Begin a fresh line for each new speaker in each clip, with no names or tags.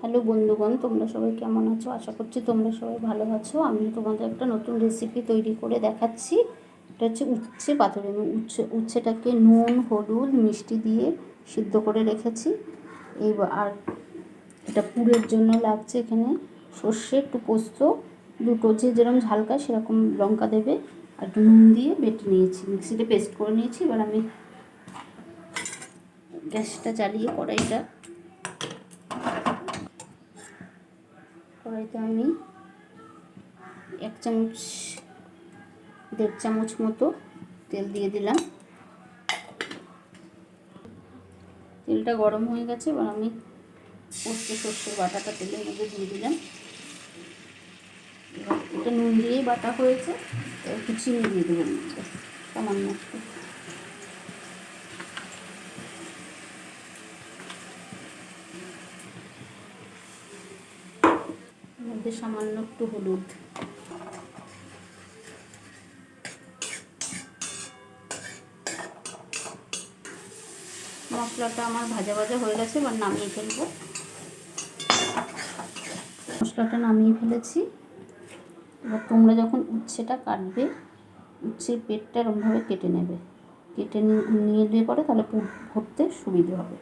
Hello বন্ধুগণ, তোমরা সবাই কেমন আছো? আশা করছি তোমরা সবাই ভালো আছো। আমি তোমাদের একটা নতুন রেসিপি তৈরি করে দেখাচ্ছি। এটা হচ্ছে উচ্ছে পাতুরি। আমি উচ্ছেটাকে নুন, হলুদ, মিষ্টি দিয়ে সিদ্ধ করে রেখেছি। আর এটা পুরের জন্য লাগছে এখানে সর্ষে, একটু পোস্ত, দুটো যেরকম ঝালকা সেরকম লঙ্কা দেবে, আর একটু নুন দিয়ে বেটে নিয়েছি, মিক্সিতে পেস্ট করে নিয়েছি। এবার আমি গ্যাসটা জ্বালিয়ে কড়াইতে আমি 1-1.5 চামচ মতো তেল দিয়ে দিলাম। তেলটা গরম হয়ে গেছে। এবার আমি সর্ষের বাটাটা তেলের মধ্যে দিয়ে দিলাম। এবার এটা নুন দিয়েই বাটা হয়েছে। একটু চিনি দিয়ে দেবেন, সামান্য একটু। মধ্যে সামান্য একটু হলুদ। মশলাটা আমার ভাজা ভাজা হয়ে গেছে। এবার নামিয়ে ফেলবো। মশলাটা নামিয়ে ফেলেছি। এবার তোমরা যখন উচ্ছেটা কাটবে, উচ্ছের পেটটা এরকমভাবে কেটে নেবে। কেটে নিয়ে পরে তাহলে পুর ভরতে সুবিধে হবে।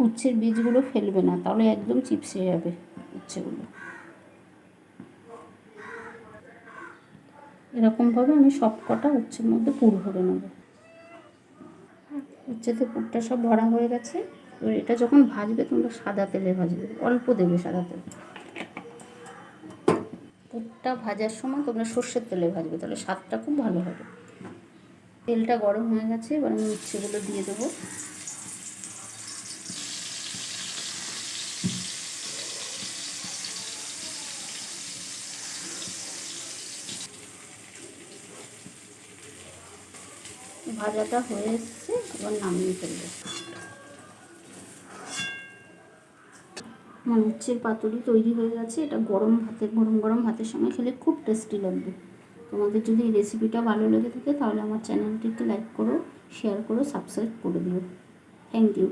উচ্ছের বীজগুলো ফেলবে না, তাহলে একদম চিপসে যাবে উচ্ছেগুলো। এরকমভাবে আমি সব কটা উচ্ছের মধ্যে পুর ভরে নেব। উচ্ছেতে পুরটা সব ভরা হয়ে গেছে। এবার এটা যখন ভাজবে তোমরা সাদা তেলে ভাজবে, অল্প দেবে সাদা তেল। পুরটা ভাজার সময় তোমরা সর্ষের তেলে ভাজবে, তাহলে স্বাদটা খুব ভালো হবে। তেলটা গরম হয়ে গেছে। এবার আমি উচ্ছেগুলো দিয়ে দেবো। ভাজাটা হয়ে এসছে, এবার নামিয়ে ফেলবো। আমার উচ্ছের পাতুরি তৈরি হয়ে গেছে। এটা গরম গরম ভাতের সঙ্গে খেলে খুব টেস্টি লাগবে। তোমাদের যদি এই রেসিপিটা ভালো লেগে থাকে তাহলে আমার চ্যানেলটিকে লাইক করো, শেয়ার করো, সাবস্ক্রাইব করে দিও। Thank you.